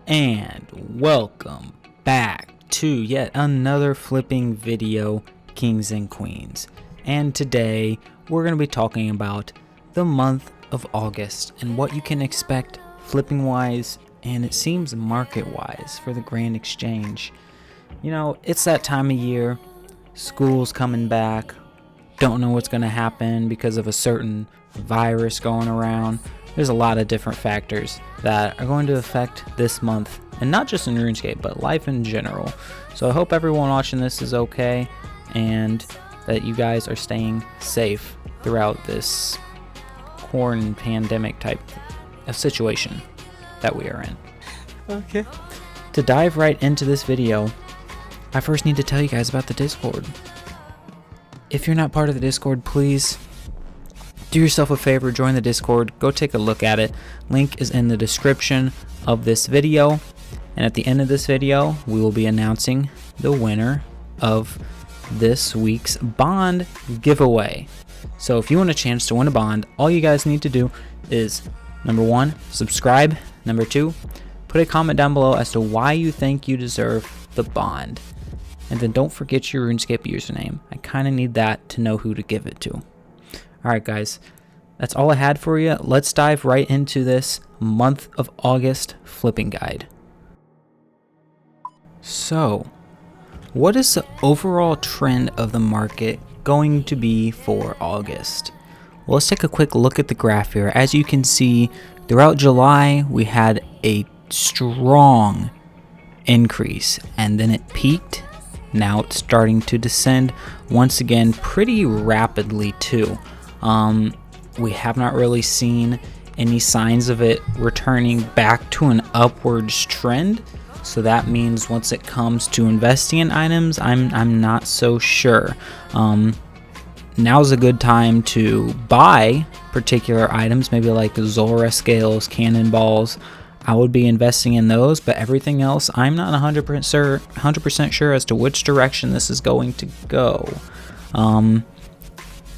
And welcome back to yet another flipping video, Kings and Queens. And today we're going to be talking about the month of August and what you can expect flipping wise, and it seems market wise, for the Grand Exchange. You know, it's that time of year, school's coming back, don't know what's going to happen because of a certain virus going around. There's a lot of different factors that are going to affect this month, and not just in RuneScape, but life in general. So I hope everyone watching this is okay, and that you guys are staying safe throughout this quarantine pandemic type of situation that we are in. Okay. To dive right into this video, I first need to tell you guys about the Discord. If you're not part of the Discord, please do yourself a favor, join the Discord, go take a look at it. Link is in the description of this video, and at the end of this video we will be announcing the winner of this week's bond giveaway. So if you want a chance to win a bond, all you guys need to do is number 1, subscribe, number 2, put a comment down below as to why you think you deserve the bond, and then don't forget your RuneScape username. I kind of need that to know who to give it to. Alright guys, that's all I had for you. Let's dive right into this month of August flipping guide. So, what is the overall trend of the market going to be for August? Well, let's take a quick look at the graph here. As you can see, throughout July we had a strong increase, and then it peaked. Now it's starting to descend once again pretty rapidly too. We have not really seen any signs of it returning back to an upwards trend, so that means once it comes to investing in items, I'm not so sure. Now's a good time to buy particular items, maybe like Zora scales, cannonballs. I would be investing in those, but everything else, I'm not 100% sure as to which direction this is going to go.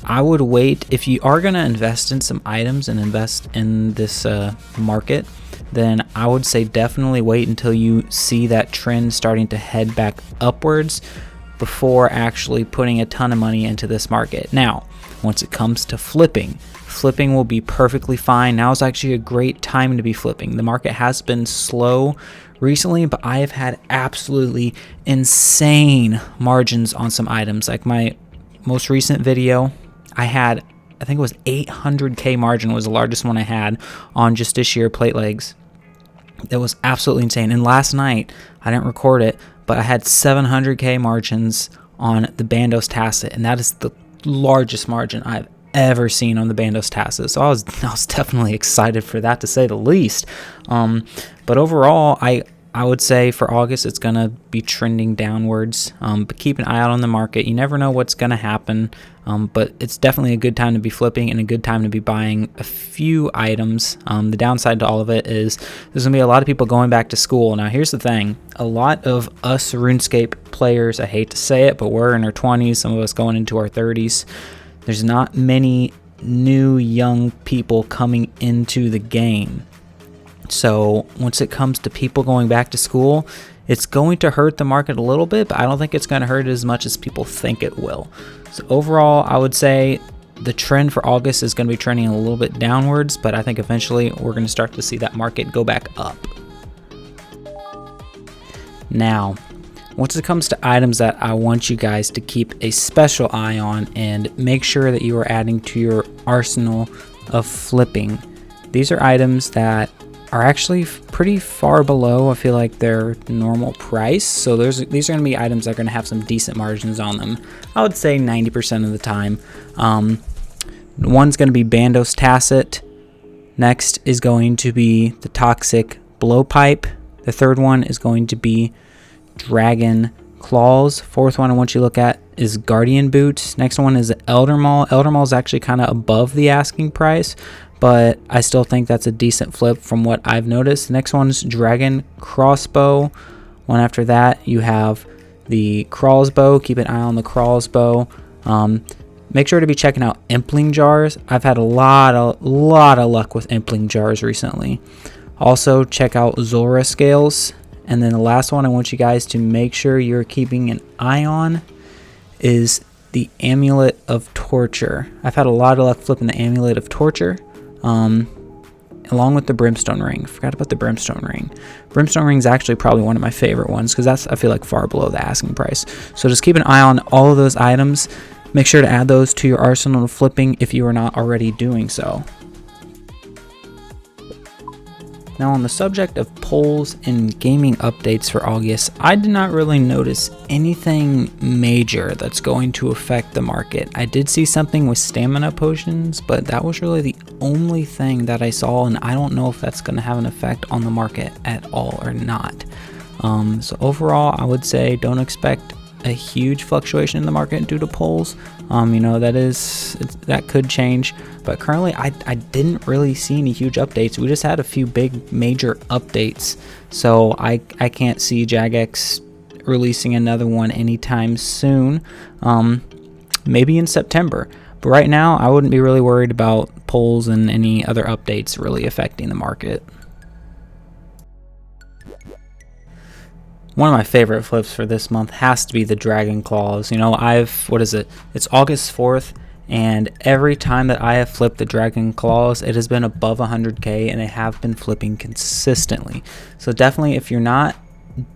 I would wait. If you are going to invest in some items and invest in this market, then I would say definitely wait until you see that trend starting to head back upwards before actually putting a ton of money into this market. Now, once it comes to flipping will be perfectly fine. Now is actually a great time to be flipping. The market has been slow recently, but I have had absolutely insane margins on some items. Like my most recent video, I think it was 800k margin was the largest one I had on just this year plate legs. That was absolutely insane. And last night, I didn't record it, but I had 700k margins on the Bandos Tacit, and that is the largest margin I've ever seen on the Bandos Tacit. So I was definitely excited for that, to say the least. But overall, I would say for August it's gonna be trending downwards, but keep an eye out on the market. You never know what's gonna happen, but it's definitely a good time to be flipping and a good time to be buying a few items. The downside to all of it is there's gonna be a lot of people going back to school. Now here's the thing, a lot of us RuneScape players, I hate to say it, but we're in our 20s, some of us going into our 30s. There's not many new young people coming into the game. So once it comes to people going back to school, it's going to hurt the market a little bit, but I don't think it's going to hurt it as much as people think it will. So overall, I would say the trend for August is going to be trending a little bit downwards, but I think eventually we're going to start to see that market go back up. Now, once it comes to items that I want you guys to keep a special eye on and make sure that you are adding to your arsenal of flipping, these are items that are actually pretty far below, I feel like, their normal price. So these are going to be items that are going to have some decent margins on them. I would say 90% of the time. One's going to be Bandos Tacit. Next is going to be the Toxic Blowpipe. The third one is going to be Dragon Claws. Fourth one I want you to look at is Guardian Boots. Next one is Elder Maul. Elder Maul is actually kind of above the asking price, but I still think that's a decent flip from what I've noticed. Next one's Dragon Crossbow. One after that, you have the Crossbow. Keep an eye on the Crossbow. Make sure to be checking out Impling Jars. I've had a lot of luck with Impling Jars recently. Also, check out Zora scales. And then the last one I want you guys to make sure you're keeping an eye on is the Amulet of Torture. I've had a lot of luck flipping the Amulet of Torture, along with the Brimstone Ring. Forgot about the Brimstone Ring. Brimstone Ring is actually probably one of my favorite ones because that's, I feel like, far below the asking price. So just keep an eye on all of those items. Make sure to add those to your arsenal of flipping if you are not already doing so. Now, on the subject of polls and gaming updates for August, I did not really notice anything major that's going to affect the market. I did see something with stamina potions, but that was really the only thing that I saw, and I don't know if that's going to have an effect on the market at all or not. So overall, I would say don't expect a huge fluctuation in the market due to polls. That could change, but currently I didn't really see any huge updates. We just had a few big major updates, so I can't see Jagex releasing another one anytime soon. Maybe in September, but right now I wouldn't be really worried about polls and any other updates really affecting the market. One of my favorite flips for this month has to be the Dragon Claws. It's August 4th, and every time that I have flipped the Dragon Claws, it has been above 100k, and they have been flipping consistently. So definitely, if you're not,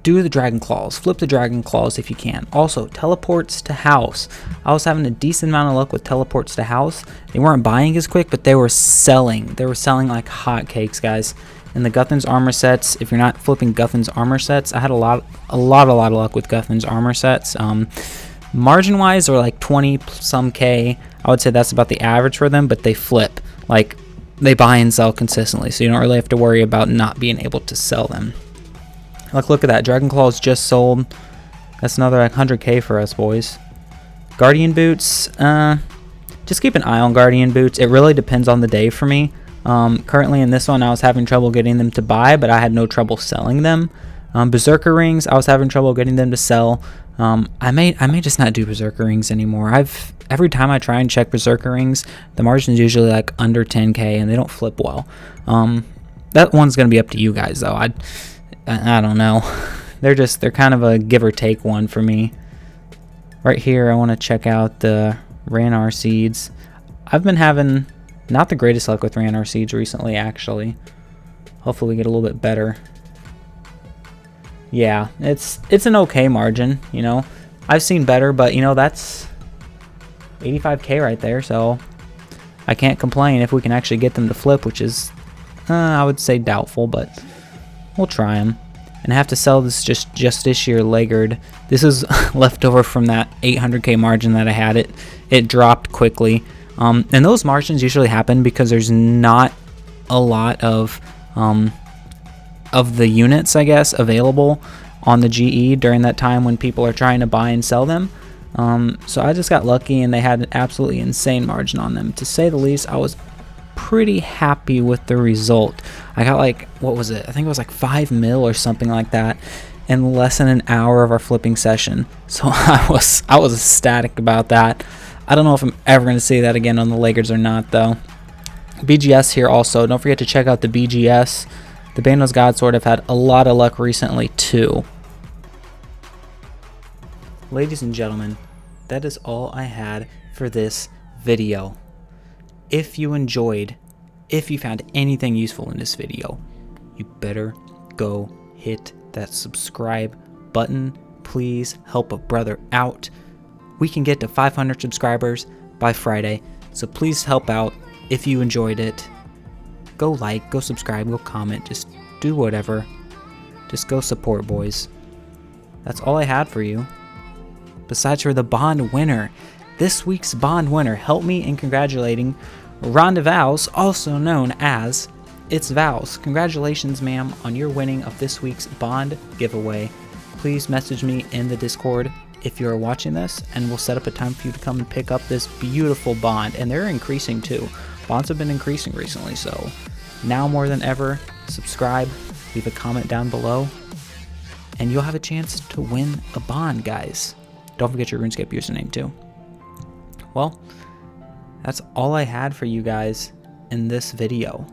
do the Dragon Claws. Flip the Dragon Claws if you can. Also, teleports to house. I was having a decent amount of luck with teleports to house. They weren't buying as quick, but they were selling. They were selling like hotcakes, guys. And the Guthan's armor sets, if you're not flipping Guthan's armor sets, I had a lot of luck with Guthan's armor sets. Margin wise, they're like 20 some K. I would say that's about the average for them, but they flip. Like, they buy and sell consistently, so you don't really have to worry about not being able to sell them. Like, look at that. Dragon Claws just sold. That's another like 100k for us, boys. Guardian boots, just keep an eye on Guardian boots. It really depends on the day for me. Currently in this one, I was having trouble getting them to buy, but I had no trouble selling them. Berserker rings, I was having trouble getting them to sell. I may just not do Berserker rings anymore. Every time I try and check Berserker rings, the margin's usually like under 10k, and they don't flip well. That one's gonna be up to you guys, though. I don't know. They're kind of a give or take one for me. Right here, I want to check out the Ranar seeds. I've been having not the greatest luck with Ranar seeds recently, actually. Hopefully we get a little bit better. Yeah, it's an okay margin, you know. I've seen better, but you know, that's 85k right there, so I can't complain if we can actually get them to flip, which is I would say doubtful, but we'll try them. And I have to sell this just this year laggard. This is left over from that 800k margin that I had. It dropped quickly. And those margins usually happen because there's not a lot of the units, I guess, available on the GE during that time when people are trying to buy and sell them. So I just got lucky, and they had an absolutely insane margin on them. To say the least, I was pretty happy with the result. I got like, what was it? I think it was like 5 mil or something like that in less than an hour of our flipping session. So I was ecstatic about that. I don't know if I'm ever going to see that again on the Lakers or not, though. BGS here also. Don't forget to check out the BGS. The Bandos Godsword have had a lot of luck recently, too. Ladies and gentlemen, that is all I had for this video. If you enjoyed, if you found anything useful in this video, you better go hit that subscribe button. Please help a brother out. We can get to 500 subscribers by Friday, so please help out. If you enjoyed it, go like, go subscribe, go comment, just do whatever. Just go support, boys. That's all I had for you. Besides for the bond winner, this week's bond winner, help me in congratulating Rhonda Vows, also known as It's Vows. Congratulations, ma'am, on your winning of this week's bond giveaway. Please message me in the Discord if you're watching this, and we'll set up a time for you to come and pick up this beautiful bond. And they're increasing too. Bonds have been increasing recently, so now more than ever, subscribe, leave a comment down below, and you'll have a chance to win a bond, guys. Don't forget your RuneScape username too. Well, that's all I had for you guys in this video.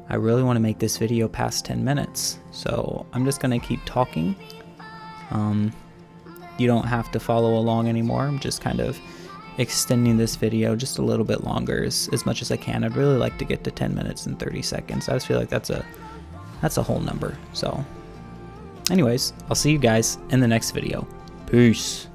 I really want to make this video past 10 minutes, so I'm just going to keep talking. You don't have to follow along anymore. I'm just kind of extending this video just a little bit longer as much as I can. I'd really like to get to 10 minutes and 30 seconds. I just feel like that's a whole number. So anyways, I'll see you guys in the next video. Peace.